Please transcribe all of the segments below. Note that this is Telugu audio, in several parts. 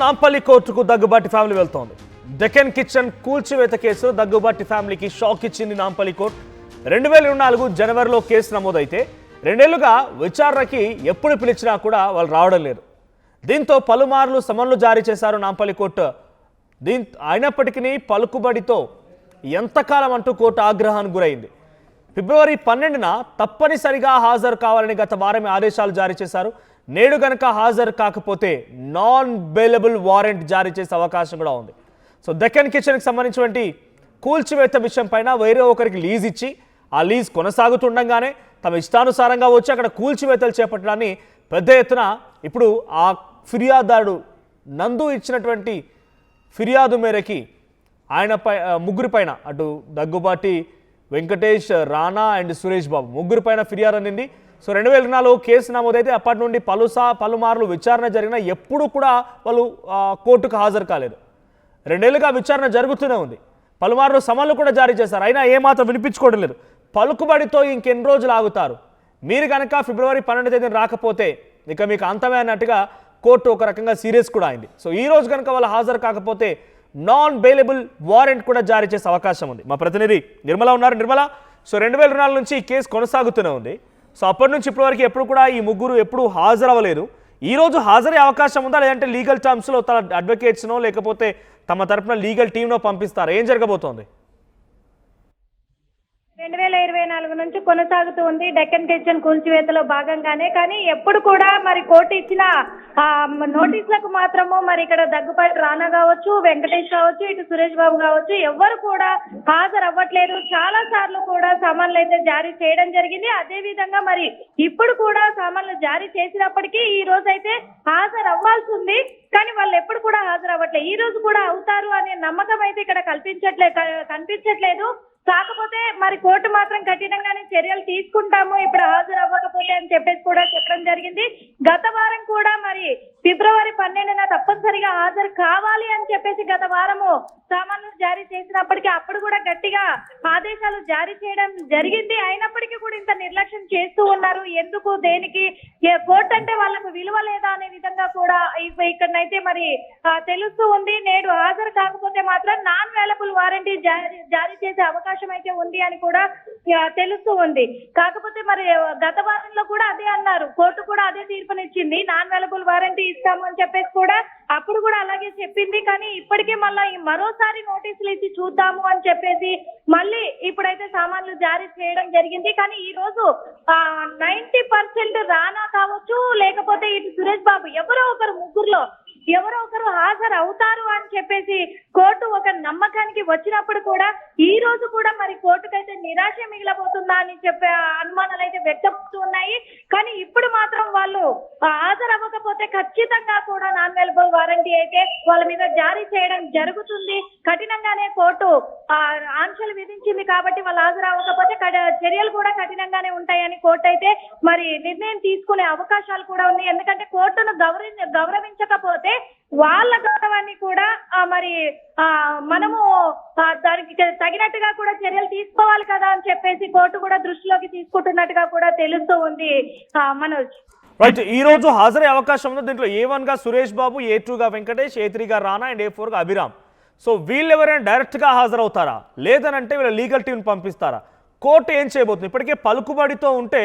నాంపల్లి కోర్టుకు దగ్గుబాటి ఫ్యామిలీ వెళ్తోంది. డెక్కన్ కిచెన్ కూల్చివేత కేసు దగ్గుబాటి ఫ్యామిలీకి షాక్ ఇచ్చింది నాంపల్లి కోర్టు. 2024 జనవరిలో కేసు నమోదైతే 2 ఏళ్లుగా విచారణకి ఎప్పుడు పిలిచినా కూడా వాళ్ళు రావడం లేదు. దీంతో పలుమార్లు సమన్లు జారీ చేశారు నాంపల్లి కోర్టు. అయినప్పటికీ పలుకుబడితో ఎంతకాలం అంటూ కోర్టు ఆగ్రహానికి గురైంది. ఫిబ్రవరి 12న తప్పనిసరిగా హాజరు కావాలని గత వారమే ఆదేశాలు జారీ చేశారు. నేడు గనక హాజరు కాకపోతే నాన్ బెయిలబుల్ వారెంట్ జారీ చేసే అవకాశం కూడా ఉంది. సో డెక్కన్ కిచెన్కి సంబంధించినటువంటి కూల్చివేత విషయం పైన వేరే ఒకరికి లీజ్ ఇచ్చి ఆ లీజ్ కొనసాగుతుండగానే తమ ఇష్టానుసారంగా వచ్చి అక్కడ కూల్చివేతలు చేపట్టడాన్ని పెద్ద ఎత్తున ఇప్పుడు ఆ ఫిర్యాదుదారుడు నందు ఇచ్చినటువంటి ఫిర్యాదు మేరకి ముగ్గురి పైన అటు దగ్గుబాటి వెంకటేష్, రానా అండ్ సురేష్ బాబు ముగ్గురి పైన ఫిర్యాదు అందింది. సో 2024 కేసు నమోదైతే అప్పటి నుండి పలుమార్లు విచారణ జరిగినా ఎప్పుడు కూడా వాళ్ళు కోర్టుకు హాజరు కాలేదు. 2 ఏళ్లుగా విచారణ జరుగుతూనే ఉంది. పలుమార్లు సమన్లు కూడా జారీ చేశారు. అయినా ఏమాత్రం వినిపించుకోవడం లేదు. పలుకుబడితో ఇంకెన్ని రోజులు ఆగుతారు? మీరు కనుక ఫిబ్రవరి 12వ తేదీన రాకపోతే ఇక మీకు అంతమే అన్నట్టుగా కోర్టు ఒక రకంగా సీరియస్ కూడా అయింది. సో ఈ రోజు కనుక వాళ్ళు హాజరు కాకపోతే నాన్ బెయిలబుల్ వారెంట్ కూడా జారీ చేసే అవకాశం ఉంది. మా ప్రతినిధి నిర్మల ఉన్నారు. నిర్మల, సో 2024 నుంచి ఈ కేసు కొనసాగుతూనే ఉంది. సో అప్పటి నుంచి ఇప్పటివరకు ఎప్పుడు కూడా ఈ ముగ్గురు ఎప్పుడు హాజరవ్వలేదు. ఈ రోజు హాజరయ్యే అవకాశం ఉందా, లేదంటే లీగల్ టర్మ్స్లో తన అడ్వకేట్స్నో లేకపోతే తమ తరపున లీగల్ టీమ్నో పంపిస్తారా? ఏం జరగబోతోంది? 2024 నుంచి కొనసాగుతూ ఉంది డెక్కన్ కిచెన్ కూల్చివేతలో భాగంగానే. కానీ ఎప్పుడు కూడా మరి కోర్టు ఇచ్చిన నోటీసులకు మాత్రము మరి ఇక్కడ దగ్గుబాటి రానా కావచ్చు, వెంకటేష్ కావచ్చు, ఇటు సురేష్ బాబు కావచ్చు, ఎవ్వరు కూడా హాజరు అవ్వట్లేదు. చాలా సార్లు కూడా సమన్లు అయితే జారీ చేయడం జరిగింది. అదే విధంగా మరి ఇప్పుడు కూడా సమన్లు జారీ చేసినప్పటికీ ఈ రోజు అయితే హాజరు అవ్వాల్సి ఉంది. కానీ వాళ్ళు ఎప్పుడు కూడా హాజరు అవ్వట్లేదు. ఈ రోజు కూడా అవుతారు అనే నమ్మకం అయితే ఇక్కడ కనిపించట్లేదు. కాకపోతే మరి కోర్టు మాత్రం కఠినంగానే చర్యలు తీసుకుంటాము ఇప్పుడు హాజరు అవ్వకపోతే అని చెప్పేసి కూడా చెప్పడం జరిగింది. గత వారం కూడా మరి ఫిబ్రవరి 12న తప్పనిసరిగా హాజరు కావాలి అని చెప్పేసి గత వారము సమన్లు జారీ చేసినప్పటికీ అప్పుడు కూడా గట్టిగా ఆదేశాలు జారీ చేయడం జరిగింది. అయినప్పటికీ కూడా ఇంత నిర్లక్ష్యం చేస్తూ ఉన్నారు. ఎందుకు, దేనికి? కోర్టు అంటే వాళ్ళకు విలువ లేదా అనే విధంగా కూడా ఇక్కడనైతే మరి తెలుస్తూ ఉంది. నేడు హాజరు కాకపోతే మాత్రం నాన్ అవైలబుల్ వారెంటీ జారీ చేసే అవకాశం అయితే ఉంది అని కూడా తెలుస్తూ ఉంది. కాకపోతే మరి గత వారంలో కూడా అదే అన్నారు. కోర్టు కూడా అదే తీర్పునిచ్చింది. నాన్ అవైలబుల్ వారెంటీ ఇస్తాము అని చెప్పేసి కూడా అప్పుడు కూడా అలాగే చెప్పింది. కానీ ఇప్పటికే మళ్ళీ మరోసారి నోటీసులు ఇచ్చి చూద్దాము అని చెప్పేసి మళ్ళీ ఇప్పుడైతే సామాన్లు జారీ చేయడం జరిగింది. కానీ ఈ రోజు 90% రానా కావచ్చు, లేకపోతే ఇటు సురేష్ బాబు ఎవరో ఒకరు ముగ్గురులో ఎవరో ఒకరు హాజరు అవుతారు అని చెప్పేసి కోర్టు ఒక నమ్మకానికి వచ్చినప్పుడు కూడా ఈ రోజు కూడా మరి కోర్టుకైతే నిరాశ మిగిలబోతుందా అని చెప్పే అనుమానాలు అయితే వ్యక్తమవుతూ ఉన్నాయి. కానీ ఇప్పుడు మాత్రం వాళ్ళు హాజరు అవ్వకపోతే ఖచ్చితంగా కూడా నాన్ అవైలబుల్ వారంటీ అయితే వాళ్ళ మీద జారీ చేయడం జరుగుతుంది. కఠినంగానే కోర్టు ఆంక్షలు విధించింది కాబట్టి వాళ్ళు హాజరు అవ్వకపోతే చర్యలు కూడా కఠినంగానే ఉంటాయని కోర్టు అయితే మరి నిర్ణయం తీసుకునే అవకాశాలు కూడా ఉన్నాయి. ఎందుకంటే కోర్టును గౌరవించకపోతే వాళ్ళ గౌరవాన్ని కూడా మరి మనము దానికి తగినట్టుగా కూడా చర్యలు తీసుకోవాలి కదా అని చెప్పేసి కోర్టు కూడా దృష్టిలోకి తీసుకుంటున్నట్టుగా కూడా తెలుస్తూ ఉంది. మనోజ్, రైట్, ఈ రోజు హాజరయ్యే అవకాశం ఉంది. దీంట్లో A1 గా సురేష్ బాబు, A2 గా వెంకటేష్, A3 గా రానా అండ్ A4 గా అభిరామ్. సో వీళ్ళు ఎవరైనా డైరెక్ట్ గా హాజరవుతారా, లేదనంటే వీళ్ళ లీగల్ టీం పంపిస్తారా? కోర్టు ఏం చేయబోతుంది? ఇప్పటికే పలుకుబడితో ఉంటే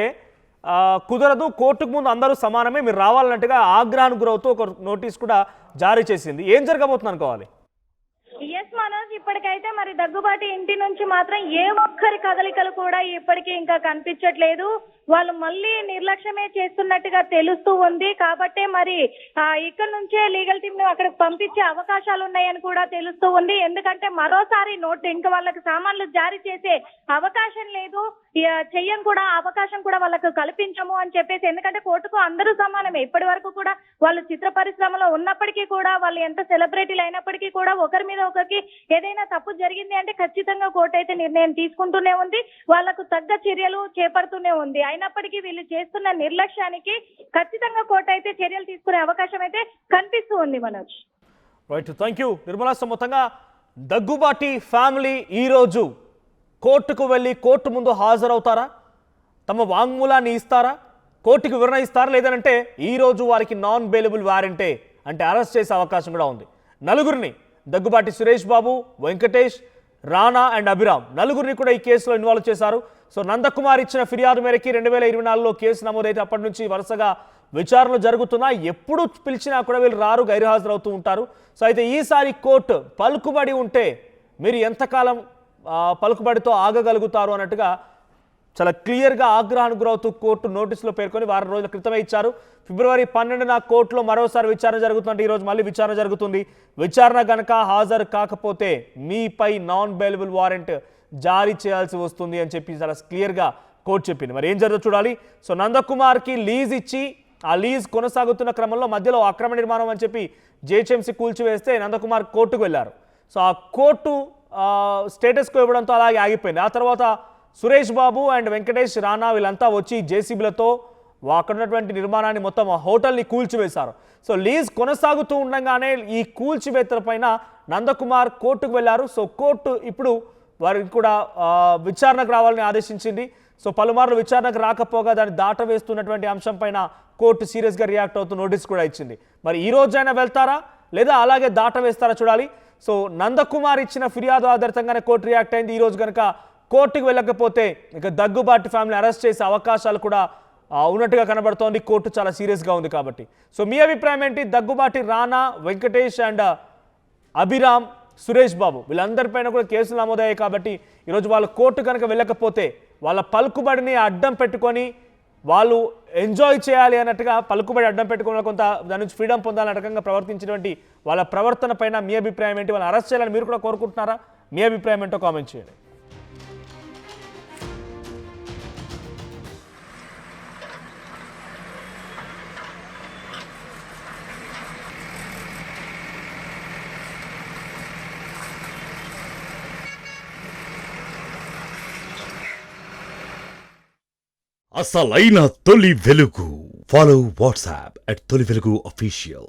కుదరదు, కోర్టుకు ముందు అందరూ సమానమే, మీరు రావాలన్నట్టుగా ఆగ్రహానికి గురవుతూ ఒక నోటీస్ కూడా జారీ చేసింది. ఏం జరగబోతుంది అనుకోవాలి? ఎస్ మనోజ్, ఇప్పటికైతే మరి దగ్గుబాటి ఇంటి నుంచి మాత్రం ఏ ఒక్కరి కదలికలు కూడా ఇప్పటికీ ఇంకా కనిపించట్లేదు. వాళ్ళు మళ్ళీ నిర్లక్ష్యమే చేస్తున్నట్టుగా తెలుస్తూ ఉంది. కాబట్టే మరి ఇక్కడ నుంచే లీగల్ టీమ్ ను అక్కడికి పంపించే అవకాశాలు ఉన్నాయని కూడా తెలుస్తూ ఉంది. ఎందుకంటే మరోసారి ఇంకా వాళ్ళకి సామాన్లు జారీ చేసే అవకాశం లేదు, చెయ్యని కూడా అవకాశం కూడా వాళ్ళకు కల్పించము అని చెప్పేసి. ఎందుకంటే కోర్టుకు అందరూ సమానమే. ఇప్పటి వరకు కూడా వాళ్ళు చిత్ర పరిశ్రమలో ఉన్నప్పటికీ కూడా వాళ్ళు ఎంత సెలబ్రిటీలు అయినప్పటికీ కూడా ఒకరి మీద ఒకరికి ఏదైనా తప్పు జరిగింది అంటే ఖచ్చితంగా కోర్టు అయితే నిర్ణయం తీసుకుంటూనే ఉంది, వాళ్లకు తగ్గ చర్యలు చేపడుతూనే ఉంది. అయినప్పటికీ వీళ్ళు చేస్తున్న నిర్లక్ష్యానికి ఖచ్చితంగా కోర్టు అయితే చర్యలు తీసుకునే అవకాశం అయితే కనిపిస్తూ ఉంది. Manoj, right, thank you Nirmala. మొత్తంగా దగ్గుబాటి ఫ్యామిలీ ఈరోజు కోర్టుకు వెళ్ళి కోర్టు ముందు హాజరవుతారా, తమ వాంగ్మూలాన్ని ఇస్తారా, కోర్టుకు వివరణ ఇస్తారా, లేదంటే ఈరోజు వారికి నాన్ బెయిలబుల్ వారెంటే అంటే అరెస్ట్ చేసే అవకాశం కూడా ఉంది. నలుగురిని దగ్గుబాటి సురేష్ బాబు, వెంకటేష్, రానా అండ్ అభిరామ్ నలుగురిని కూడా ఈ కేసులో ఇన్వాల్వ్ చేశారు. సో నందకుమార్ ఇచ్చిన ఫిర్యాదు మేరకి 2024లో కేసు నమోదైతే అప్పటి నుంచి వరుసగా విచారణలు జరుగుతున్నా ఎప్పుడు పిలిచినా కూడా వీళ్ళు రారు, గైర్హాజరవుతూ ఉంటారు. సో అయితే ఈసారి కోర్టు పలుకుబడి ఉంటే మీరు ఎంతకాలం పలుకుబడితో ఆగగలుగుతారు అన్నట్టుగా చాలా క్లియర్గా ఆగ్రహానికి గురవుతూ కోర్టు నోటీసులో పేర్కొని వారం రోజుల క్రితమే ఇచ్చారు. ఫిబ్రవరి 12న కోర్టులో మరోసారి విచారణ జరుగుతుందంటే ఈరోజు మళ్ళీ విచారణ జరుగుతుంది. విచారణ గనక హాజరు కాకపోతే మీపై నాన్ బెయిలబుల్ వారెంట్ జారీ చేయాల్సి వస్తుంది అని చెప్పి చాలా క్లియర్గా కోర్టు చెప్పింది. మరి ఏం జరుగుతుందో చూడాలి. సో నందకుమార్కి లీజ్ ఇచ్చి ఆ లీజ్ కొనసాగుతున్న క్రమంలో మధ్యలో అక్రమ నిర్మాణం అని చెప్పి జిహెచ్ఎంసీ కూల్చివేస్తే నందకుమార్ కోర్టుకు వెళ్ళారు. సో ఆ కోర్టు స్టేటస్కు ఇవ్వడంతో అలాగే ఆగిపోయింది. ఆ తర్వాత సురేష్ బాబు అండ్ వెంకటేష్, రానా వీళ్ళంతా వచ్చి జేసీబీలతో అక్కడ ఉన్నటువంటి నిర్మాణాన్ని మొత్తం ఆ హోటల్ని కూల్చివేశారు. సో లీజ్ కొనసాగుతూ ఉండగానే ఈ కూల్చివేతల పైన నందకుమార్ కోర్టుకు వెళ్ళారు. సో కోర్టు ఇప్పుడు వారికి కూడా విచారణకు రావాలని ఆదేశించింది. సో పలుమార్లు విచారణకు రాకపోగా దాన్ని దాటవేస్తున్నటువంటి అంశం పైన కోర్టు సీరియస్గా రియాక్ట్ అవుతూ నోటీస్ కూడా ఇచ్చింది. మరి ఈ రోజైనా వెళ్తారా లేదా అలాగే దాటవేస్తారా చూడాలి. సో నందకుమార్ ఇచ్చిన ఫిర్యాదు ఆధారితంగానే కోర్టు రియాక్ట్ అయింది. ఈ రోజు కనుక కోర్టుకు వెళ్ళకపోతే ఇక దగ్గుబాటి ఫ్యామిలీ అరెస్ట్ చేసే అవకాశాలు కూడా ఉన్నట్టుగా కనబడుతోంది. కోర్టు చాలా సీరియస్గా ఉంది కాబట్టి. సో మీ అభిప్రాయం ఏంటి? దగ్గుబాటి రానా, వెంకటేష్ అండ్ అభిరామ్, సురేష్ బాబు వీళ్ళందరిపైన కూడా కేసులు నమోదయ్యాయి కాబట్టి ఈరోజు వాళ్ళు కోర్టు కనుక వెళ్ళకపోతే వాళ్ళ పలుకుబడిని అడ్డం పెట్టుకొని వాళ్ళు ఎంజాయ్ చేయాలి అన్నట్టుగా పలుకుబడి అడ్డం పెట్టుకుని కొంత దాని నుంచి ఫ్రీడమ్ పొందాలనే రకంగా ప్రవర్తించినటువంటి వాళ్ళ ప్రవర్తన పైన మీ అభిప్రాయం ఏంటి? వాళ్ళని అరెస్ట్ చేయాలని మీరు కూడా కోరుకుంటున్నారా? మీ అభిప్రాయం ఏంటో కామెంట్ చేయండి. అసలైన తొలి వెలుగు. ఫాలో వాట్సాప్ @తొలి వెలుగు official.